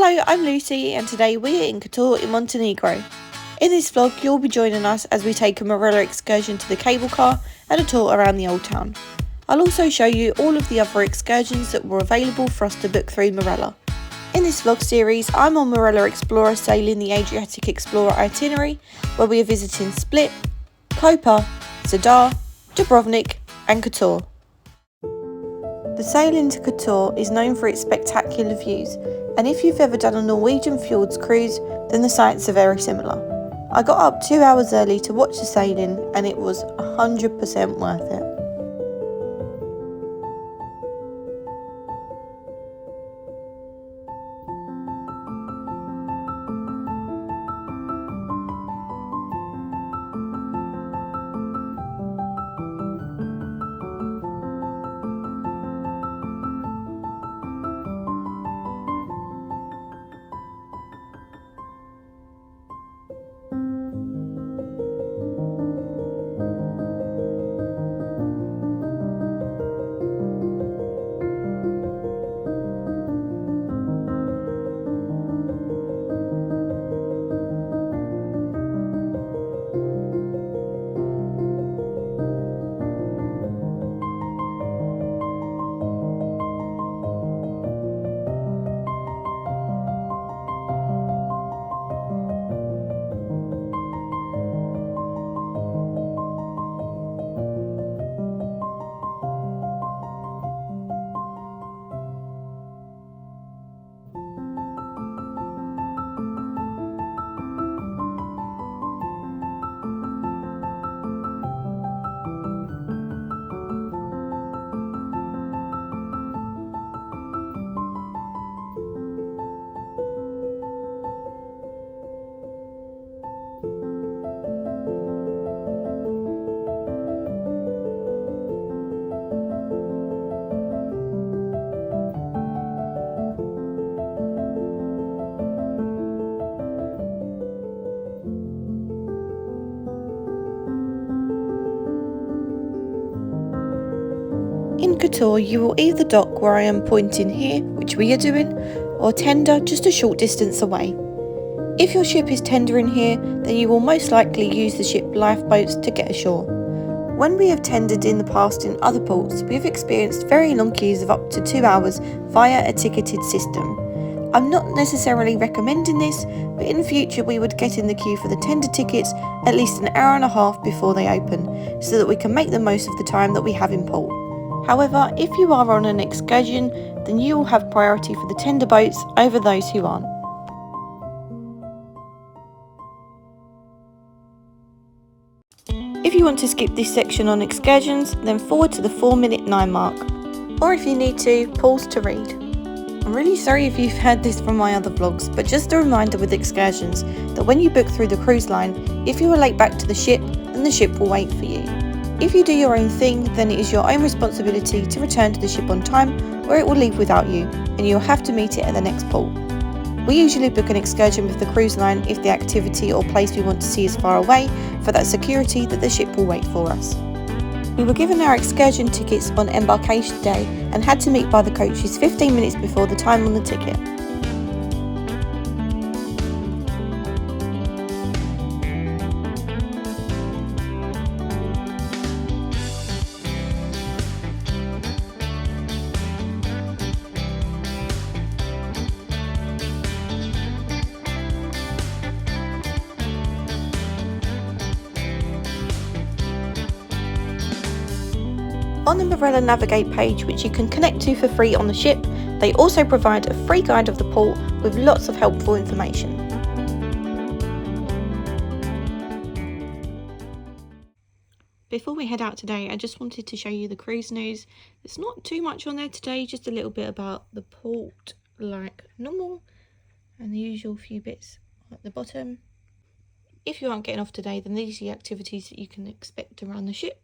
Hello, I'm Lucy and today we're in Kotor in Montenegro. In this vlog you'll be joining us as we take a Marella excursion to the cable car and a tour around the old town. I'll also show you all of the other excursions that were available for us to book through Marella. In this vlog series I'm on Marella Explorer sailing the Adriatic Explorer itinerary where we are visiting Split, Koper, Zadar, Dubrovnik and Kotor. The sailing to Kotor is known for its spectacular views, and if you've ever done a Norwegian fjords cruise, then the sights are very similar. I got up 2 hours early to watch the sailing and it was 100% worth it. In Kotor you will either dock where I am pointing here, which we are doing, or tender just a short distance away. If your ship is tendering here, then you will most likely use the ship lifeboats to get ashore. When we have tendered in the past in other ports, we have experienced very long queues of up to 2 hours via a ticketed system. I'm not necessarily recommending this, but in the future we would get in the queue for the tender tickets at least an hour and a half before they open, so that we can make the most of the time that we have in port. However, if you are on an excursion, then you will have priority for the tender boats over those who aren't. If you want to skip this section on excursions, then forward to the 4-minute 9 mark. Or if you need to, pause to read. I'm really sorry if you've heard this from my other vlogs, but just a reminder with excursions that when you book through the cruise line, if you are late back to the ship, then the ship will wait for you. If you do your own thing, then it is your own responsibility to return to the ship on time or it will leave without you and you'll have to meet it at the next port. We usually book an excursion with the cruise line if the activity or place we want to see is far away for that security that the ship will wait for us. We were given our excursion tickets on embarkation day and had to meet by the coaches 15 minutes before the time on the ticket. On the Marella Navigate page, which you can connect to for free on the ship, they also provide a free guide of the port with lots of helpful information. Before we head out today, I just wanted to show you the cruise news. There's not too much on there today, just a little bit about the port like normal and the usual few bits at the bottom. If you aren't getting off today, then these are the activities that you can expect around the ship.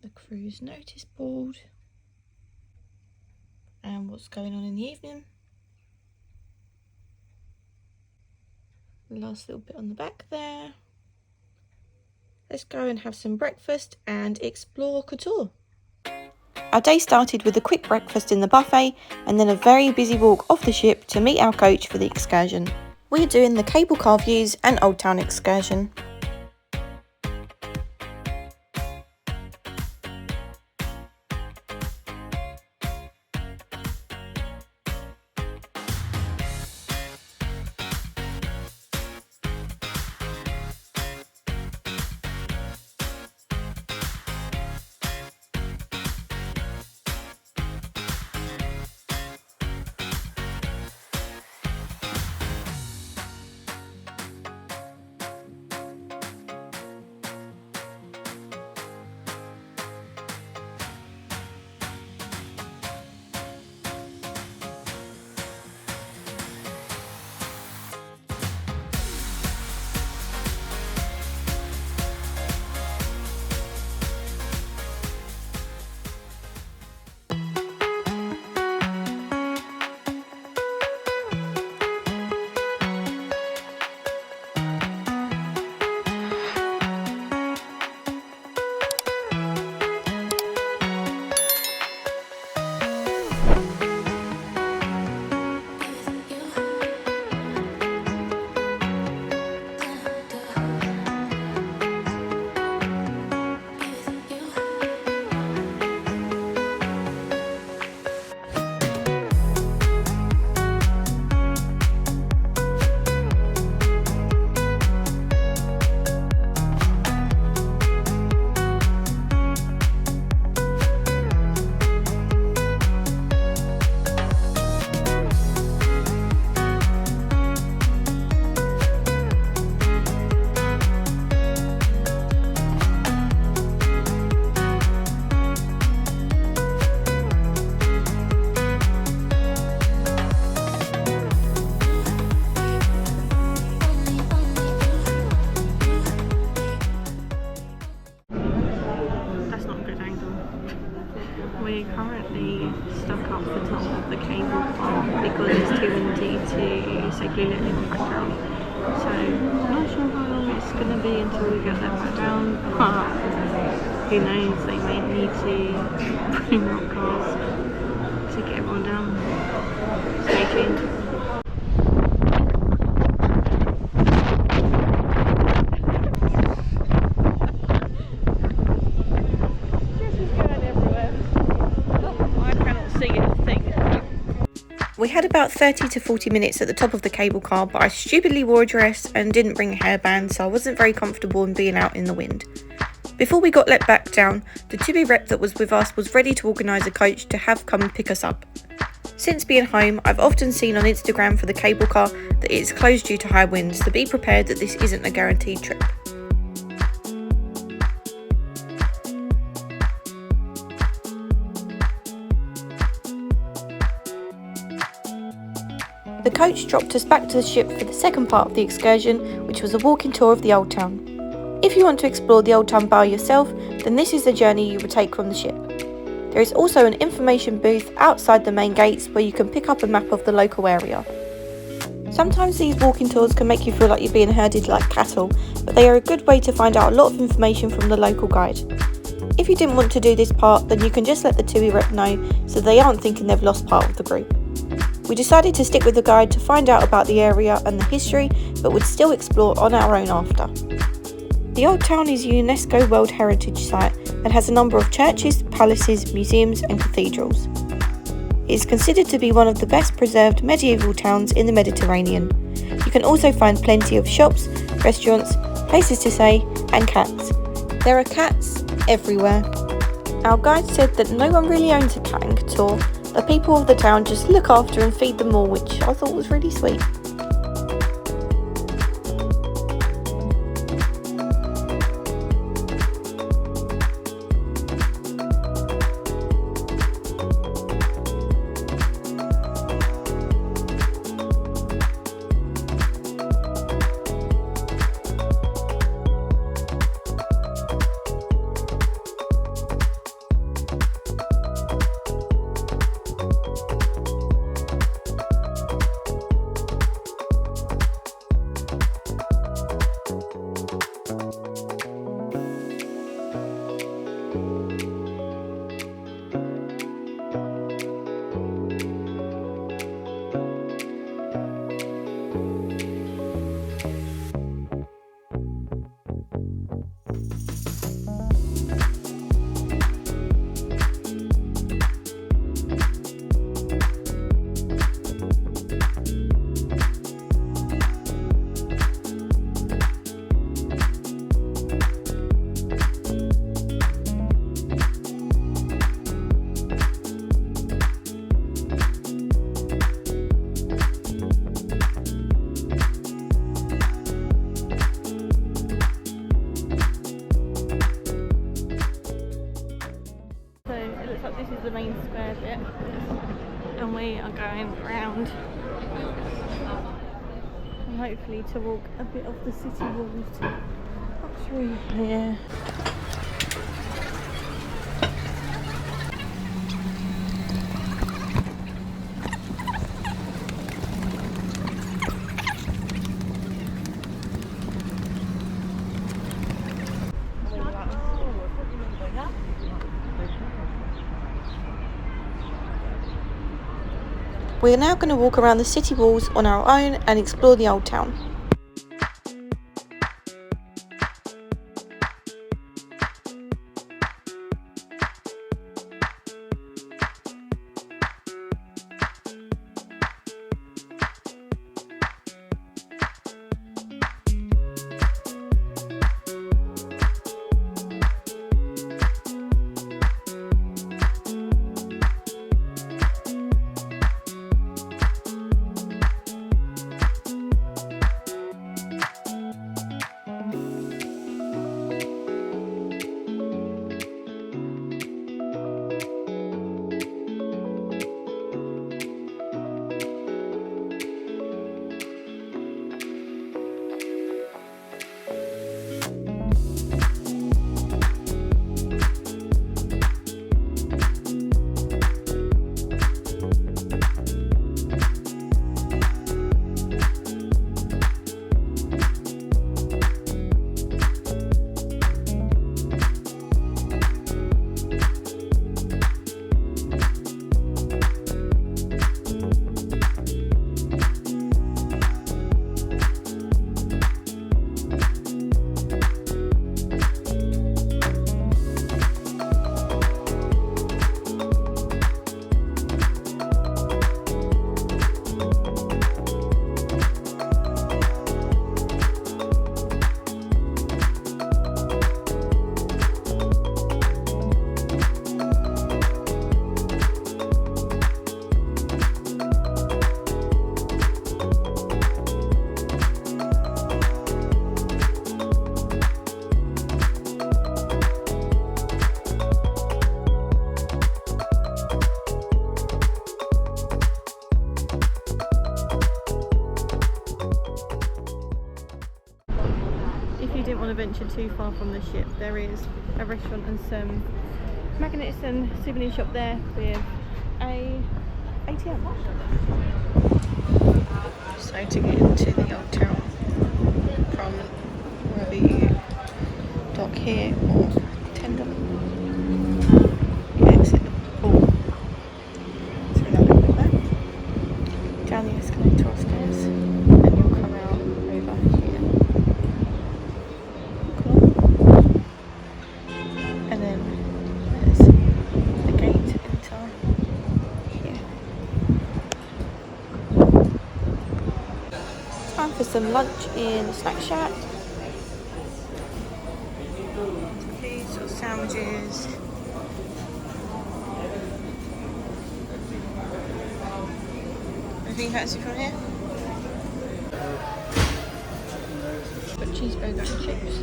The cruise notice board and what's going on in the evening. Last little bit on the back there. Let's go and have some breakfast and explore Kotor. Our day started with a quick breakfast in the buffet and then a very busy walk off the ship to meet our coach for the excursion. We're doing the cable car views and Old Town excursion. We're currently stuck up the top of the cable car because it's too windy to safely let in the background. So I'm not sure how long it's going to be until we get that back down, but who knows, they may need to bring rock cars to get everyone down. Stay tuned. We had about 30 to 40 minutes at the top of the cable car, but I stupidly wore a dress and didn't bring a hairband, so I wasn't very comfortable in being out in the wind. Before we got let back down, the TUI rep that was with us was ready to organise a coach to have come and pick us up. Since being home, I've often seen on Instagram for the cable car that it is closed due to high winds, so be prepared that this isn't a guaranteed trip. The coach dropped us back to the ship for the second part of the excursion, which was a walking tour of the Old Town. If you want to explore the Old Town by yourself, then this is the journey you would take from the ship. There is also an information booth outside the main gates where you can pick up a map of the local area. Sometimes these walking tours can make you feel like you're being herded like cattle, but they are a good way to find out a lot of information from the local guide. If you didn't want to do this part, then you can just let the TUI rep know so they aren't thinking they've lost part of the group. We decided to stick with the guide to find out about the area and the history, but would still explore on our own after. The Old Town is a UNESCO World Heritage Site and has a number of churches, palaces, museums and cathedrals. It is considered to be one of the best preserved medieval towns in the Mediterranean. You can also find plenty of shops, restaurants, places to stay and cats. There are cats everywhere. Our guide said that no one really owns a cat in Kotor. The people of the town just look after and feed them all, which I thought was really sweet. and we are going round and hopefully to walk a bit of the city walls up through here. We are now going to walk around the city walls on our own and explore the old town. Venture too far from the ship, there is a restaurant and some magnificent souvenir shop there with a ATM. So to get into the old town from wherever you dock here or tender, you exit the pool through that little bit there, down the escalator stairs, and you'll come out over here. And then there's the gate to enter here. Time for some lunch in the snack shack. These or sandwiches. Anything fancy from here? Got cheeseburger and chips.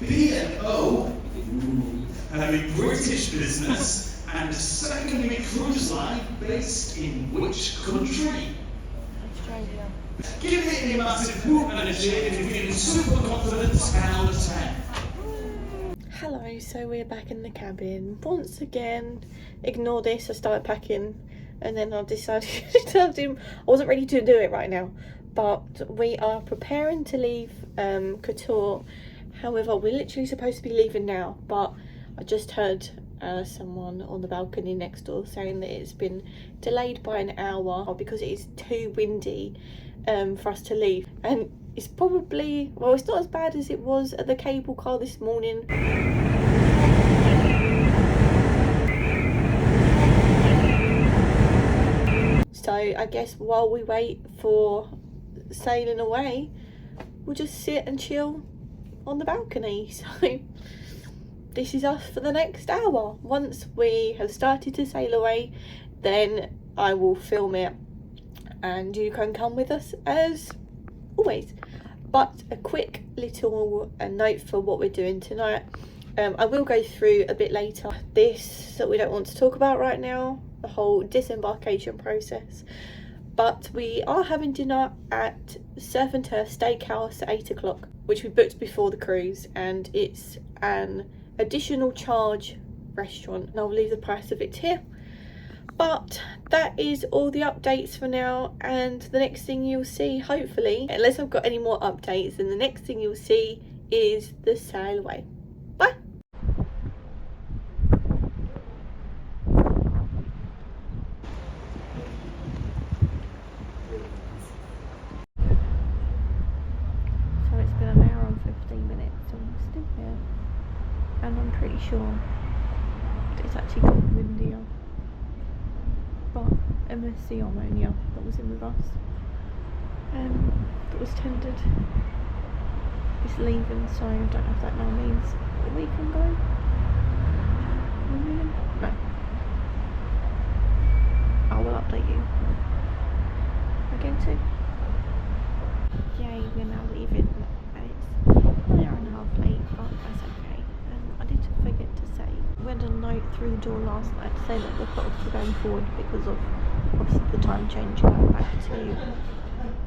B&O, a British business and a secondary cruise line based in which country? Australia. Give it a massive whoop and a cheer if you're feeling super confident, 10 out of 10. Hello, so we're back in the cabin once again. Ignore this, I started packing and then I decided I wasn't ready to do it right now, but we are preparing to leave Kotor. However, we're literally supposed to be leaving now, but I just heard someone on the balcony next door saying that it's been delayed by an hour because it is too windy for us to leave. And it's probably, well, it's not as bad as it was at the cable car this morning. So I guess while we wait for sailing away, we'll just sit and chill on the balcony. So this is us for the next hour. Once we have started to sail away, then I will film it and you can come with us as always. But a quick little note for what we're doing tonight. I will go through a bit later this that we don't want to talk about right now, the whole disembarkation process. But we are having dinner at Surf and Turf Steakhouse at 8 o'clock, which we booked before the cruise, and it's an additional charge restaurant, and I'll leave the price of it here. But that is all the updates for now, and the next thing you'll see, hopefully, unless I've got any more updates, then the next thing you'll see is the sail away. Bye! So it's been an hour and 15 minutes and we're still here, and I'm pretty sure it's actually got windier. But MSC Armonia that was in with us, that was tendered, is leaving, so I don't know if that now means that we can go. No. I will update you again too. Yay, we're now leaving, and it's an hour and a half late, but that's okay. I did forget to say, we had a note through the door last night to say that the cut-offs were going forward because of obviously the time change going back to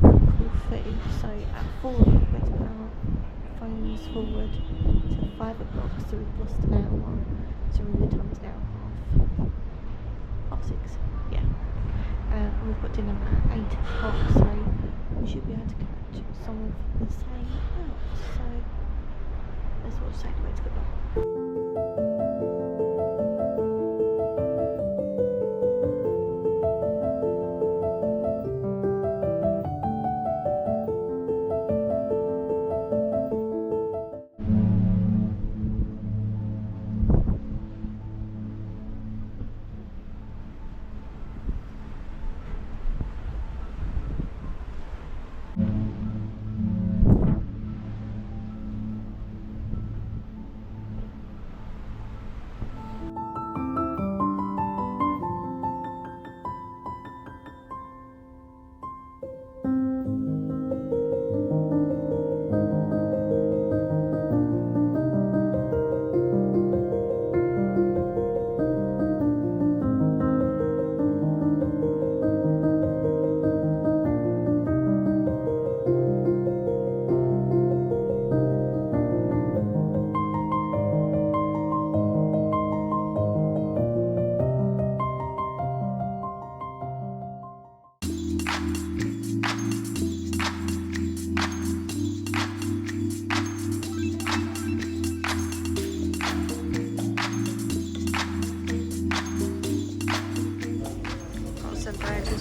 Corfu. So at 4 o'clock we had to put our phones forward to 5 o'clock, so we've lost an hour. So really the time is now half 6. Yeah. And we've got dinner at 8 o'clock, so we should be able to catch some of the sail out. So let's watch Sail Away to goodbye.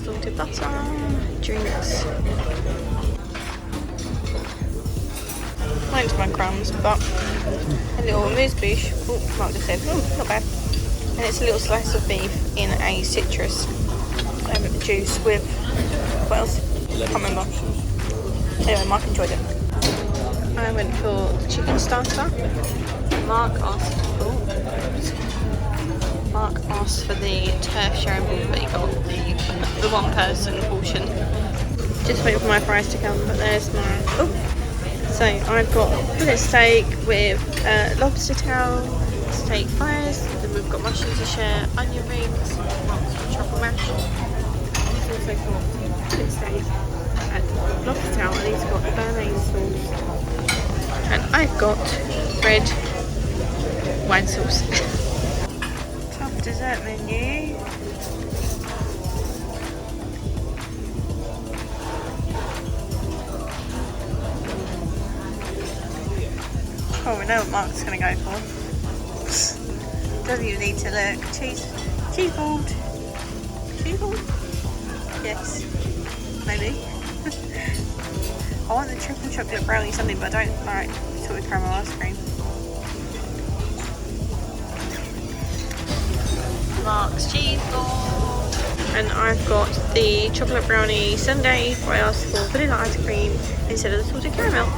Salted butter, drinks. 91 grams, but a little amuse bouche. Oh, Mark just said, not bad. And it's a little slice of beef in a citrus juice with, what else? Can't remember. Anyway, Mark enjoyed it. I went for the chicken starter. Mark asked for the turf sharing, but he got the one person portion. Just waiting for my fries to come, but there's my. So I've got fillet steak with lobster tail, steak fries, then we've got mushrooms to share, onion rings, truffle mash. He's also got fillet steak and lobster tail, and he's got béarnaise sauce. And I've got red wine sauce. Top dessert menu. Oh, we know what Mark's going to go for. Doesn't even need to look. Cheese board. Cheese board? Yes. Maybe. I want the triple chocolate brownie something, but I don't like salted caramel ice cream. Mark's cheese board. And I've got the chocolate brownie sundae, where I asked for vanilla ice cream instead of the salted caramel.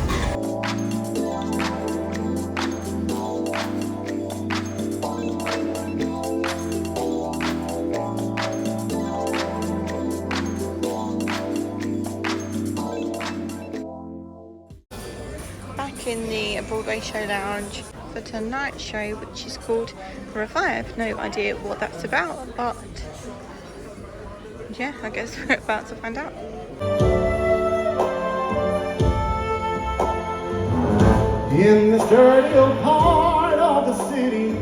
back in the Broadway show lounge for tonight's show, which is called Revive. No idea what that's about, but yeah, I guess we're about to find out. In this dirty old part of the city,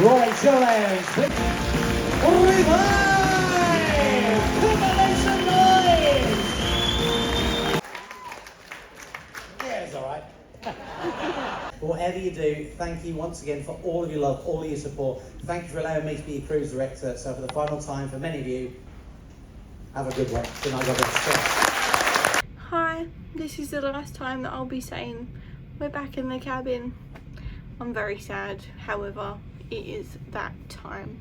Croatia lands. Revive! Combination noise! Yeah, it's alright. Whatever you do, thank you once again for all of your love, all of your support. Thank you for allowing me to be your cruise director. So for the final time, for many of you, have a good one. Good night, God bless. Hi, this is the last time that I'll be saying we're back in the cabin. I'm very sad, however, it is that time.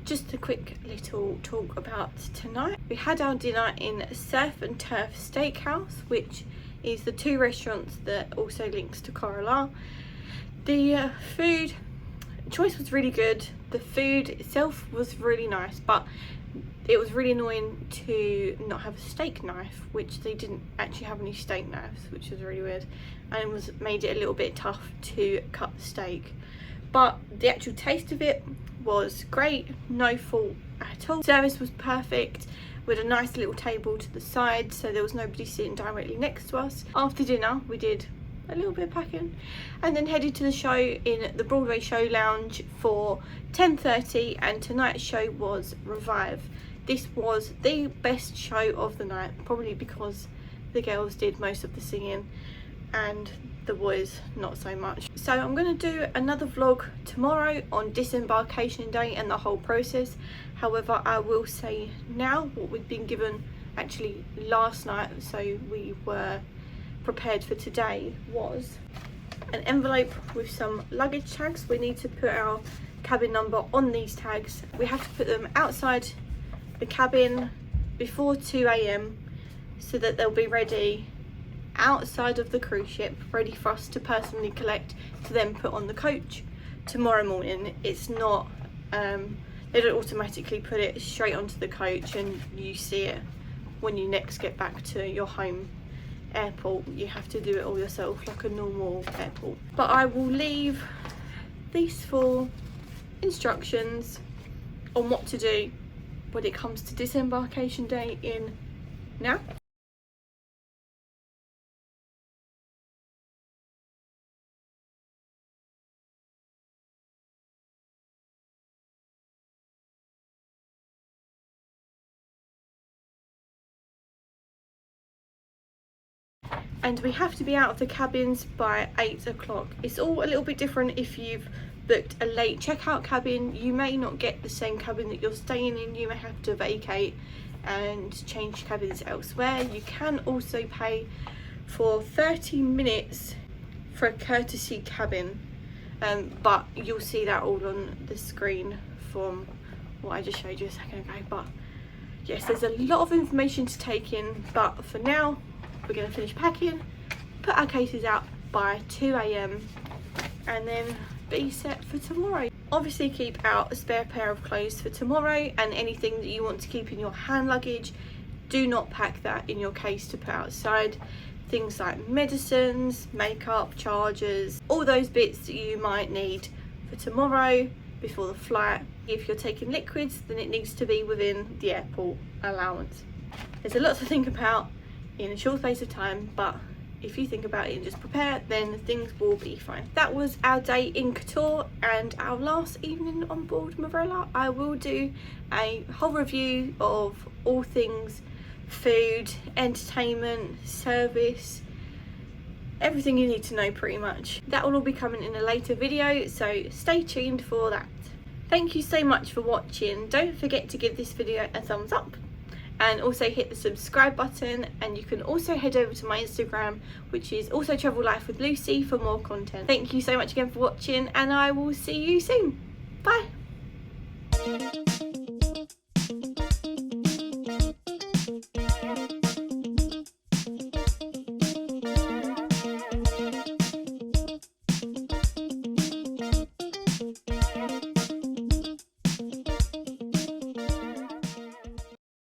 Just a quick little talk about tonight. We had our dinner in Surf and Turf Steakhouse, which is the two restaurants that also links to Corfu. The food choice was really good. The food itself was really nice, but it was really annoying to not have a steak knife, which they didn't actually have any steak knives, which was really weird, and made it a little bit tough to cut the steak. But the actual taste of it was great, no fault at all. Service was perfect, with a nice little table to the side, so there was nobody sitting directly next to us. After dinner, we did a little bit of packing and then headed to the show in the Broadway show lounge for 10:30, and tonight's show was Revive. This was the best show of the night, probably because the girls did most of the singing and the boys not so much. So I'm going to do another vlog tomorrow on disembarkation day and the whole process. However, I will say now what we've been given actually last night, so we were prepared for today, was an envelope with some luggage tags. We need to put our cabin number on these tags. We have to put them outside the cabin before 2 AM so that they'll be ready outside of the cruise ship, ready for us to personally collect, to then put on the coach tomorrow morning. It's not they don't automatically put it straight onto the coach and you see it when you next get back to your home airport. You have to do it all yourself like a normal airport. But I will leave these full instructions on what to do when it comes to disembarkation day in now. And we have to be out of the cabins by 8 o'clock. It's all a little bit different if you've booked a late checkout cabin. You may not get the same cabin that you're staying in. You may have to vacate and change cabins elsewhere. You can also pay for 30 minutes for a courtesy cabin, but you'll see that all on the screen from what I just showed you a second ago. But yes, there's a lot of information to take in, but for now we're going to finish packing, put our cases out by 2 AM and then be set for tomorrow. Obviously keep out a spare pair of clothes for tomorrow, and anything that you want to keep in your hand luggage, do not pack that in your case to put outside. Things like medicines, makeup, chargers, all those bits that you might need for tomorrow before the flight. If you're taking liquids, then it needs to be within the airport allowance. There's a lot to think about in a short space of time, but if you think about it and just prepare, then things will be fine. That was our day in Kotor and our last evening on board Marella. I will do a whole review of all things food, entertainment, service, everything you need to know pretty much. That will all be coming in a later video, so stay tuned for that. Thank you so much for watching. Don't forget to give this video a thumbs up and also hit the subscribe button, and you can also head over to my Instagram, which is also Travel Life with Lucy, for more content. Thank you so much again for watching, and I will see you soon. Bye.